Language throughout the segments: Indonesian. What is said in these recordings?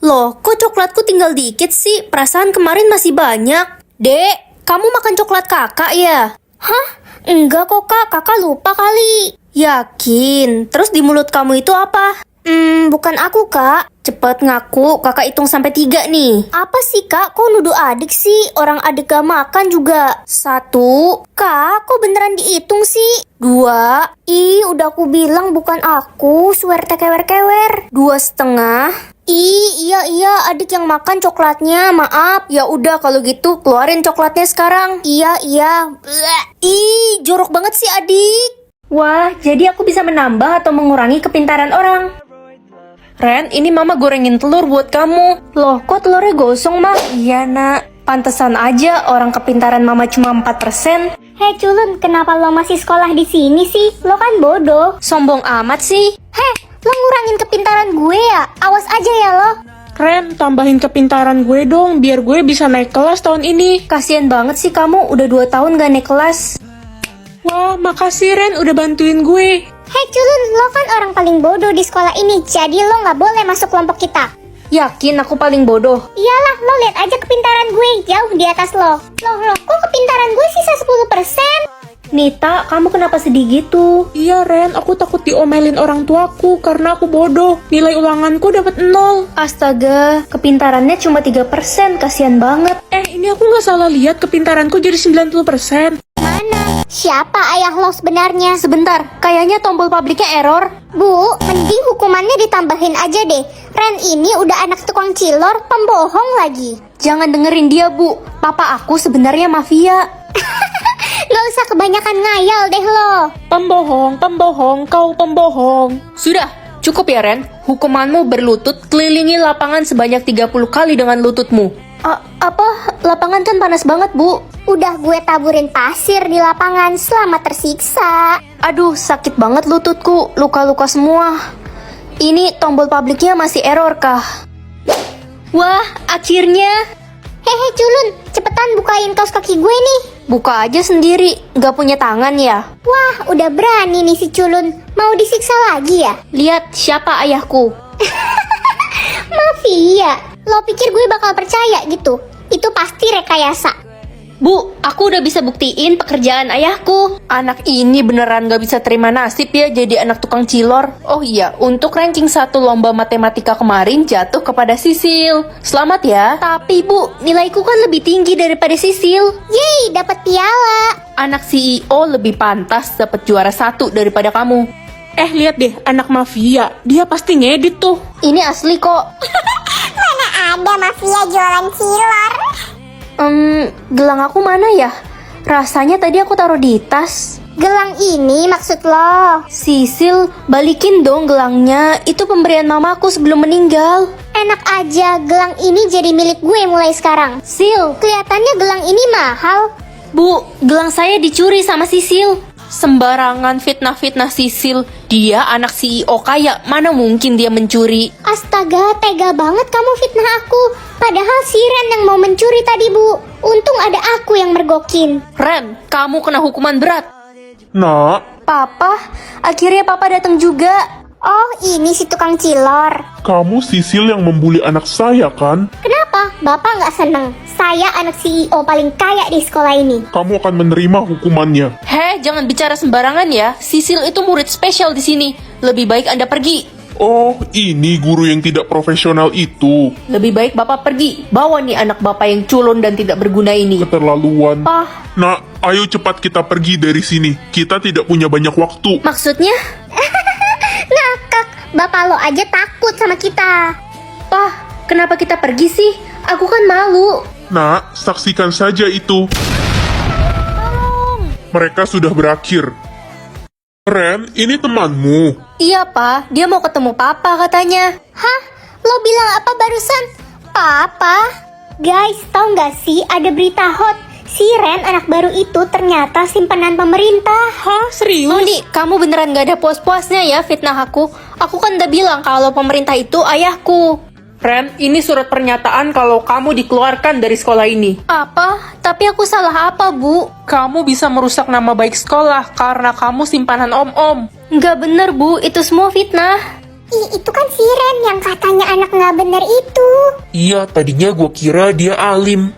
Loh, kok coklatku tinggal dikit sih? Perasaan kemarin masih banyak. Dek, kamu makan coklat kakak ya? Hah? Enggak kok kak, kakak lupa kali. Yakin? Terus di mulut kamu itu apa? Bukan aku kak. Cepet ngaku, kakak hitung sampai 3 nih. Apa sih kak? Kok nuduh adik sih? Orang adik gak makan juga. 1. Kak, kok beneran dihitung sih? 2. Ih, udah aku bilang bukan aku. Swear kewer-kewer. 2,5. Iya, adik yang makan coklatnya, maaf. Ya udah kalau gitu keluarin coklatnya sekarang. Iya. Bleh. Ih, jorok banget sih adik. Wah, jadi aku bisa menambah atau mengurangi kepintaran orang. Ren, ini mama gorengin telur buat kamu. Loh, kok telurnya gosong, mah? Iya, nak. Pantesan aja orang kepintaran mama cuma 4%. Hei culun, kenapa lo masih sekolah di sini sih? Lo kan bodoh. Sombong amat sih. Heh, lo ngurangin kepintaran gue ya? Awas aja ya lo. Ren, tambahin kepintaran gue dong, biar gue bisa naik kelas tahun ini. Kasian banget sih kamu, udah 2 tahun gak naik kelas. Wah, makasih Ren udah bantuin gue. Hei culun, lo kan orang paling bodoh di sekolah ini, jadi lo gak boleh masuk kelompok kita. Yakin aku paling bodoh? Iyalah, lo lihat aja kepintaran gue jauh di atas lo. Loh, kok kepintaran gue sisa 10%? Nita, kamu kenapa sedih gitu? Iya Ren, aku takut diomelin orang tuaku karena aku bodoh. Nilai ulanganku dapat 0. Astaga, kepintarannya cuma 3%, kasihan banget. Ini aku nggak salah lihat kepintaranku jadi 90%. Mana? Siapa ayah lo sebenarnya? Sebentar, kayaknya tombol publiknya error. Bu, mending hukumannya ditambahin aja deh. Ren ini udah anak tukang cilor, pembohong lagi. Jangan dengerin dia, Bu. Papa aku sebenarnya mafia. Gak usah kebanyakan ngayal deh lo. Pembohong, kau pembohong. Sudah, cukup ya Ren. Hukumanmu berlutut kelilingi lapangan sebanyak 30 kali dengan lututmu. Apa? Lapangan kan panas banget, Bu. Udah gue taburin pasir di lapangan, selamat tersiksa. Aduh, sakit banget lututku. Luka-luka semua. Ini tombol publiknya masih error kah? Wah, akhirnya. Hehe culun, cepetan bukain kaos kaki gue nih. Buka aja sendiri, gak punya tangan ya? Wah, udah berani nih si culun. Mau disiksa lagi ya? Lihat siapa ayahku. Mafia. Lo pikir gue bakal percaya gitu? Itu pasti rekayasa. Bu, aku udah bisa buktiin pekerjaan ayahku. Anak ini beneran gak bisa terima nasib ya jadi anak tukang cilor. Oh iya, untuk ranking 1 lomba matematika kemarin jatuh kepada Sisil. Selamat ya. Tapi Bu, nilaiku kan lebih tinggi daripada Sisil. Yeay, dapat piala. Anak CEO lebih pantas dapat juara 1 daripada kamu. Lihat deh, anak mafia. Dia pasti ngedit tuh. Ini asli kok. Mana ada mafia jualan cilor? Gelang aku mana ya? Rasanya tadi aku taruh di tas. Gelang ini maksud lo? Sisil, balikin dong gelangnya. Itu pemberian mamaku sebelum meninggal. Enak aja, gelang ini jadi milik gue mulai sekarang. Sil, Kelihatannya gelang ini mahal. Bu, gelang saya dicuri sama Sisil. Sembarangan fitnah-fitnah Sisil. Dia anak CEO kaya, mana mungkin dia mencuri? Astaga, tega banget kamu fitnah aku. Padahal si Ren yang mau mencuri tadi, Bu. Untung ada aku yang mergokin. Ren, kamu kena hukuman berat. Nak, Papa, akhirnya Papa datang juga. Oh, ini si tukang cilor. kamu Sisil yang membuli anak saya kan? Kenapa? Bapak nggak seneng. Saya anak CEO paling kaya di sekolah ini. Kamu akan menerima hukumannya. Jangan bicara sembarangan ya. Sisil itu murid spesial di sini. Lebih baik Anda pergi. Oh, ini guru yang tidak profesional itu. Lebih baik Bapak pergi. Bawa nih anak Bapak yang culun dan tidak berguna ini. Keterlaluan. Pak, Nak, ayo cepat kita pergi dari sini. Kita tidak punya banyak waktu. maksudnya? Ngakak, bapak lo aja takut sama kita. Pak, kenapa kita pergi sih? Aku kan malu. Nak, saksikan saja itu. Mereka sudah berakhir. Ren, ini temanmu. Iya, Pak. Dia mau ketemu Papa katanya. Hah? Lo bilang apa barusan? Papa? Guys, tau gak sih ada berita hot? Si Ren anak baru itu ternyata simpanan pemerintah. Hah, serius? Mondi, kamu beneran gak ada puas-puasnya ya fitnah aku? Aku kan udah bilang kalau pemerintah itu ayahku. Ren, ini surat pernyataan kalau kamu dikeluarkan dari sekolah ini. Apa? Tapi aku salah apa, Bu? Kamu bisa merusak nama baik sekolah karena kamu simpanan om-om. Nggak bener, Bu. Itu semua fitnah. Ih, itu kan si Ren yang katanya anak nggak bener itu. Iya, tadinya gue kira dia alim.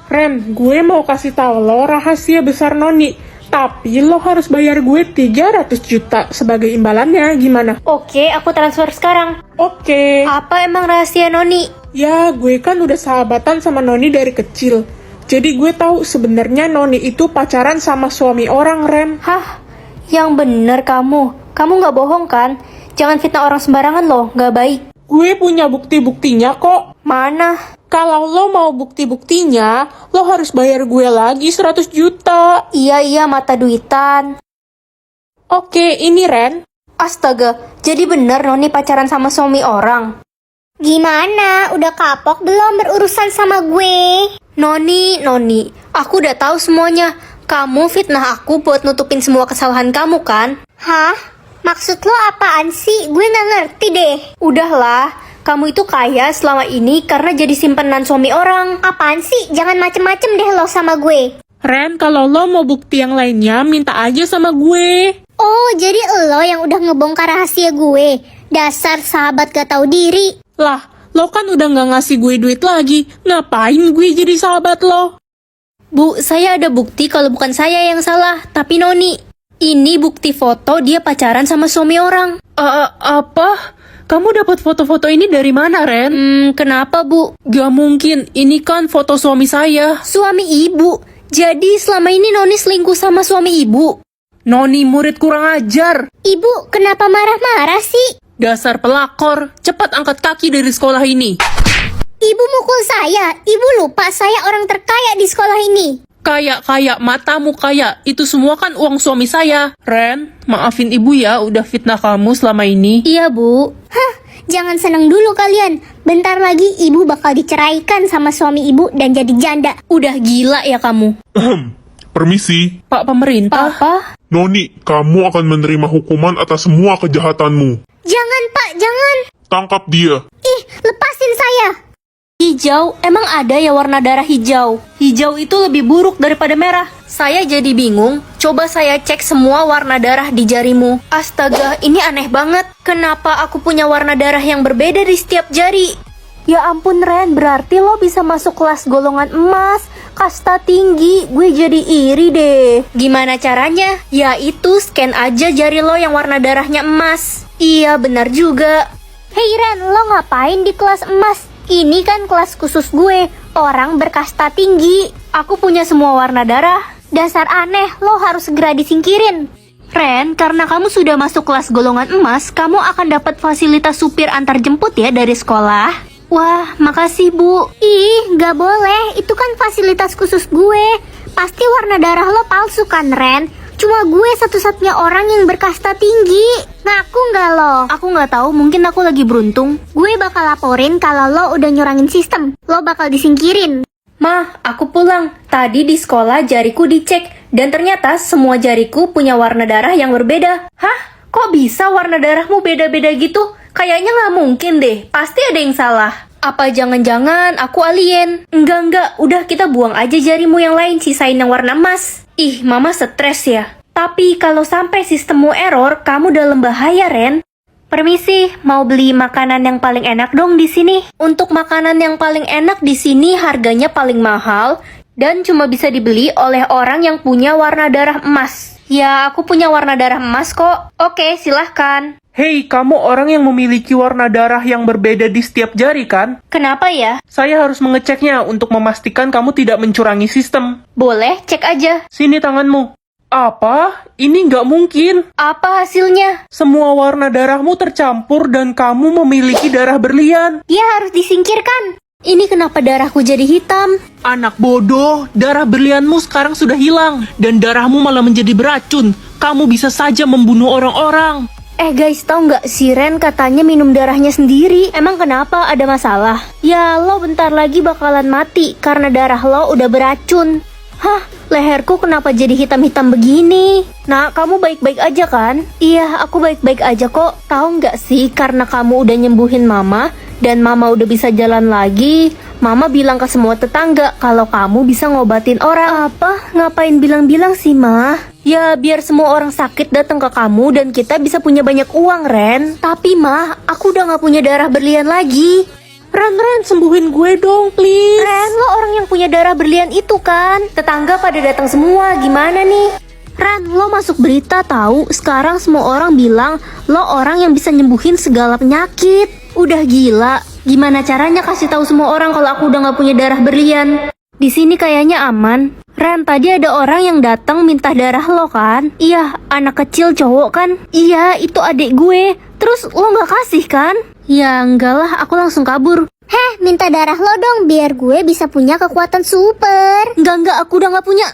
Ren, gue mau kasih tahu lo rahasia besar Noni. Tapi lo harus bayar gue 300 juta sebagai imbalannya, gimana? Oke, aku transfer sekarang. Oke. Apa emang rahasia Noni? Ya, gue kan udah sahabatan sama Noni dari kecil. Jadi gue tahu sebenarnya Noni itu pacaran sama suami orang, Ren. Hah? Yang bener kamu. Kamu nggak bohong kan? Jangan fitnah orang sembarangan loh, nggak baik. Gue punya bukti-buktinya kok. Mana? Kalau lo mau bukti-buktinya, lo harus bayar gue lagi 100 juta. Iya, mata duitan. Oke, ini Ren. Astaga, jadi bener Noni pacaran sama suami orang? Gimana? Udah kapok belum berurusan sama gue? Noni, aku udah tahu semuanya. Kamu fitnah aku buat nutupin semua kesalahan kamu kan? Hah? Maksud lo apaan sih? Gue nggak ngerti deh. Udahlah, kamu itu kaya selama ini karena jadi simpenan suami orang. Apaan sih? Jangan macem-macem deh lo sama gue. Ren, kalau lo mau bukti yang lainnya, minta aja sama gue. Oh, jadi lo yang udah ngebongkar rahasia gue. Dasar sahabat gak tahu diri. Lah, lo kan udah nggak ngasih gue duit lagi. Ngapain gue jadi sahabat lo? Bu, saya ada bukti kalau bukan saya yang salah, tapi Noni. Ini bukti foto dia pacaran sama suami orang. Apa? Kamu dapat foto-foto ini dari mana, Ren? Kenapa Bu? Gak mungkin, ini kan foto suami saya. Suami ibu. Jadi selama ini Noni selingkuh sama suami ibu. Noni murid kurang ajar. Ibu, kenapa marah-marah sih? Dasar pelakor, cepat angkat kaki dari sekolah ini. Ibu mukul saya. Ibu lupa saya orang terkaya di sekolah ini. Kaya, matamu kaya. Itu semua kan uang suami saya. Ren, maafin ibu ya udah fitnah kamu selama ini. Iya Bu. Hah, jangan seneng dulu kalian. Bentar lagi ibu bakal diceraikan sama suami ibu dan jadi janda. Udah gila ya kamu. Permisi. Pak pemerintah. Papa? Noni, kamu akan menerima hukuman atas semua kejahatanmu. Jangan pak, jangan. Tangkap dia. Ih, lepasin saya. Hijau, emang ada ya warna darah hijau? Hijau itu lebih buruk daripada merah. Saya jadi bingung. Coba saya cek semua warna darah di jarimu. Astaga, ini aneh banget. Kenapa aku punya warna darah yang berbeda di setiap jari? Ya ampun Ren, berarti lo bisa masuk kelas golongan emas. Kasta tinggi, gue jadi iri deh. Gimana caranya? Ya itu, scan aja jari lo yang warna darahnya emas. Iya, benar juga. Hei Ren, lo ngapain di kelas emas? Ini kan kelas khusus gue, orang berkasta tinggi. Aku punya semua warna darah. Dasar aneh, lo harus segera disingkirin. Ren, karena kamu sudah masuk kelas golongan emas, kamu akan dapat fasilitas supir antar jemput ya dari sekolah. Wah, makasih Bu. Ih, gak boleh, itu kan fasilitas khusus gue. Pasti warna darah lo palsu kan Ren? Cuma gue satu-satunya orang yang berkasta tinggi. Ngaku nggak lo? Aku nggak tahu, mungkin aku lagi beruntung. Gue bakal laporin kalau lo udah nyurangin sistem. Lo bakal disingkirin. Mah, aku pulang. Tadi di sekolah jariku dicek. Dan ternyata semua jariku punya warna darah yang berbeda. Hah? Kok bisa warna darahmu beda-beda gitu? Kayaknya nggak mungkin deh. Pasti ada yang salah. Apa jangan-jangan aku alien? Enggak. Udah kita buang aja jarimu yang lain, sisain yang warna emas. Ih, mama stres ya. Tapi kalau sampai sistemmu error, kamu dalam bahaya, Ren. Permisi, mau beli makanan yang paling enak dong di sini. Untuk makanan yang paling enak di sini harganya paling mahal dan cuma bisa dibeli oleh orang yang punya warna darah emas. Ya, aku punya warna darah emas kok. Oke, silahkan. Hei, kamu orang yang memiliki warna darah yang berbeda di setiap jari kan? Kenapa ya? Saya harus mengeceknya untuk memastikan kamu tidak mencurangi sistem. Boleh, cek aja. Sini tanganmu. Apa? Ini nggak mungkin. Apa hasilnya? Semua warna darahmu tercampur dan kamu memiliki darah berlian. Dia harus disingkirkan. Ini kenapa darahku jadi hitam? Anak bodoh, darah berlianmu sekarang sudah hilang. Dan darahmu malah menjadi beracun. Kamu bisa saja membunuh orang-orang. Guys, tau nggak si Ren katanya minum darahnya sendiri. Emang kenapa? Ada masalah? Ya, lo bentar lagi bakalan mati karena darah lo udah beracun. Hah, leherku kenapa jadi hitam-hitam begini? Nah, kamu baik-baik aja kan? Iya, aku baik-baik aja kok. Tahu nggak sih, karena kamu udah nyembuhin mama, dan mama udah bisa jalan lagi, mama bilang ke semua tetangga kalau kamu bisa ngobatin orang. Apa? Ngapain bilang-bilang sih, Ma? Ya, biar semua orang sakit datang ke kamu dan kita bisa punya banyak uang, Ren. Tapi, Ma, aku udah gak punya darah berlian lagi. Ren, sembuhin gue dong, please. Ren, lo orang yang punya darah berlian itu kan? Tetangga pada datang semua, gimana nih? Ren, lo masuk berita tahu? Sekarang semua orang bilang lo orang yang bisa nyembuhin segala penyakit. Udah gila. Gimana caranya kasih tahu semua orang kalau aku udah gak punya darah berlian? Di sini kayaknya aman. Ren, tadi ada orang yang datang minta darah lo kan? Iya, anak kecil cowok kan? Iya, itu adik gue. Terus lo gak kasih kan? Ya enggak lah, aku langsung kabur. Heh, minta darah lo dong biar gue bisa punya kekuatan super. Enggak, aku udah gak punya.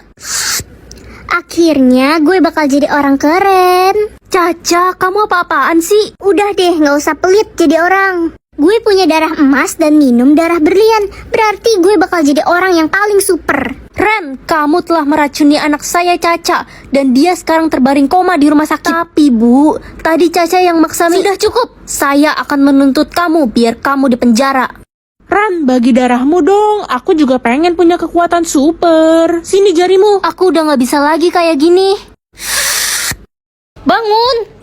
Akhirnya gue bakal jadi orang keren. Caca, kamu apa-apaan sih? Udah deh, gak usah pelit jadi orang. Gue punya darah emas dan minum darah berlian. Berarti gue bakal jadi orang yang paling super. Ren, kamu telah meracuni anak saya Caca dan dia sekarang terbaring koma di rumah sakit. Tapi Bu, tadi Caca yang maksa. Sudah cukup. Saya akan menuntut kamu biar kamu dipenjara. Ren, bagi darahmu dong. Aku juga pengen punya kekuatan super. Sini jarimu. Aku udah gak bisa lagi kayak gini. Bangun.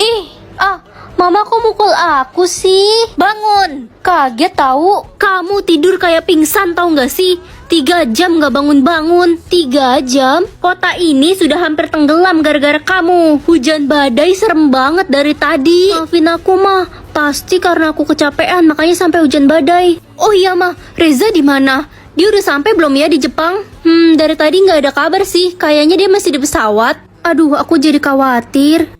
Mama kok mukul aku sih? Bangun. Kaget tahu. Kamu tidur kayak pingsan tahu gak sih? 3 jam gak bangun-bangun. 3 jam? Kota ini sudah hampir tenggelam gara-gara kamu. Hujan badai serem banget dari tadi. Maafin aku, Ma. Pasti karena aku kecapean makanya sampai hujan badai. Oh iya, Ma. Reza di mana? Dia udah sampai belum ya di Jepang? Dari tadi nggak ada kabar sih. Kayaknya dia masih di pesawat. Aduh, aku jadi khawatir.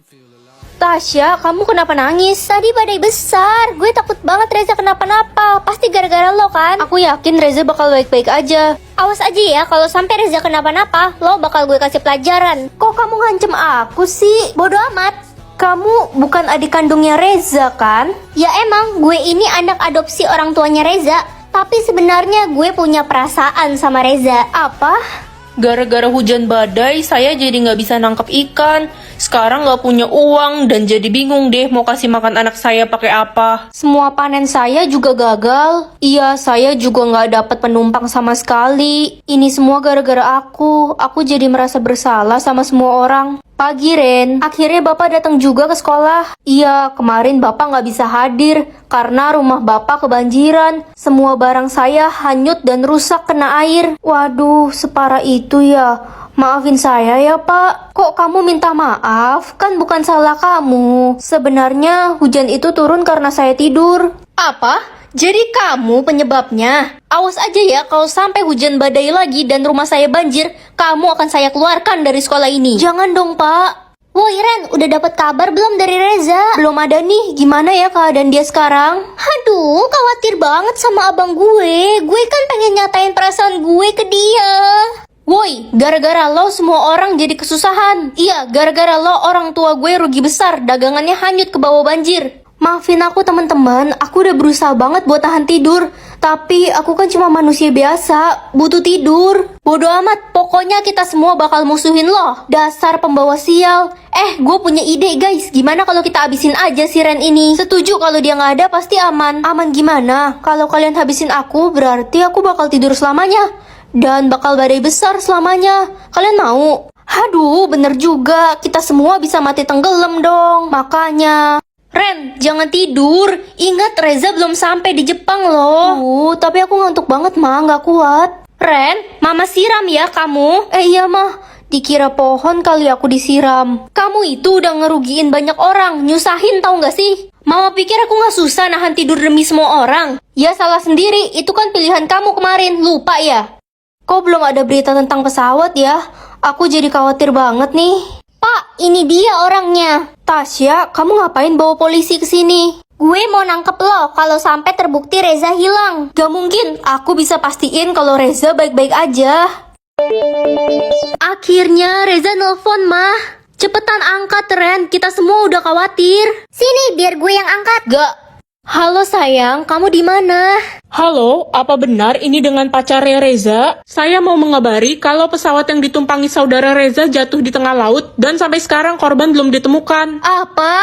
Tasya, kamu kenapa nangis? Tadi badai besar. Gue takut banget Reza kenapa-napa. Pasti gara-gara lo kan? Aku yakin Reza bakal baik-baik aja. Awas aja ya, kalau sampai Reza kenapa-napa, lo bakal gue kasih pelajaran. Kok kamu ngancem aku sih? Bodoh amat. Kamu bukan adik kandungnya Reza kan? Ya emang, gue ini anak adopsi orang tuanya Reza. Tapi sebenarnya gue punya perasaan sama Reza. Apa? Gara-gara hujan badai, saya jadi nggak bisa nangkep ikan. Sekarang nggak punya uang dan jadi bingung deh mau kasih makan anak saya pakai apa. Semua panen saya juga gagal. Iya, saya juga nggak dapat penumpang sama sekali. Ini semua gara-gara aku. Aku jadi merasa bersalah sama semua orang. Pagi, Ren. Akhirnya Bapak datang juga ke sekolah. Iya, kemarin Bapak nggak bisa hadir karena rumah Bapak kebanjiran. Semua barang saya hanyut dan rusak kena air. Waduh, separah itu ya. Maafin saya ya, Pak. Kok kamu minta maaf? Kan bukan salah kamu. Sebenarnya hujan itu turun karena saya tidur. Apa? Jadi kamu penyebabnya? Awas aja ya, kalau sampai hujan badai lagi dan rumah saya banjir, kamu akan saya keluarkan dari sekolah ini. Jangan dong, Pak. Woi Ren, udah dapat kabar belum dari Reza? Belum ada nih, gimana ya keadaan dia sekarang? Aduh, khawatir banget sama abang gue. Gue kan pengen nyatain perasaan gue ke dia. Woi, gara-gara lo semua orang jadi kesusahan. Iya, gara-gara lo orang tua gue rugi besar, dagangannya hanyut ke bawah banjir. Maafin aku teman-teman, aku udah berusaha banget buat tahan tidur. Tapi aku kan cuma manusia biasa, butuh tidur. Bodoh amat, pokoknya kita semua bakal musuhin lo. Dasar pembawa sial. Gue punya ide guys, gimana kalau kita habisin aja si Ren ini? Setuju kalau dia nggak ada pasti aman. Aman gimana? Kalau kalian habisin aku, berarti aku bakal tidur selamanya. Dan bakal badai besar selamanya. Kalian mau? Aduh, bener juga. Kita semua bisa mati tenggelam dong. Makanya... Ren, jangan tidur. Ingat Reza belum sampai di Jepang loh. Tapi aku ngantuk banget, Ma. Nggak kuat. Ren, Mama siram ya kamu. Iya, Ma. Dikira pohon kali aku disiram. Kamu itu udah ngerugiin banyak orang. Nyusahin tau nggak sih? Mama pikir aku nggak susah nahan tidur demi semua orang. Ya salah sendiri. Itu kan pilihan kamu kemarin. Lupa ya? Kok belum ada berita tentang pesawat ya? Aku jadi khawatir banget nih. Pak, ini dia orangnya. Tasya, kamu ngapain bawa polisi ke sini? Gue mau nangkep lo kalau sampai terbukti Reza hilang. Gak mungkin, aku bisa pastiin kalau Reza baik-baik aja. Akhirnya Reza nelfon, Mah. Cepetan angkat, Ren. Kita semua udah khawatir. Sini, biar gue yang angkat. Gak. Halo sayang, kamu di mana? Halo, apa benar ini dengan pacarnya Reza? Saya mau mengabari kalau pesawat yang ditumpangi saudara Reza jatuh di tengah laut dan sampai sekarang korban belum ditemukan. Apa?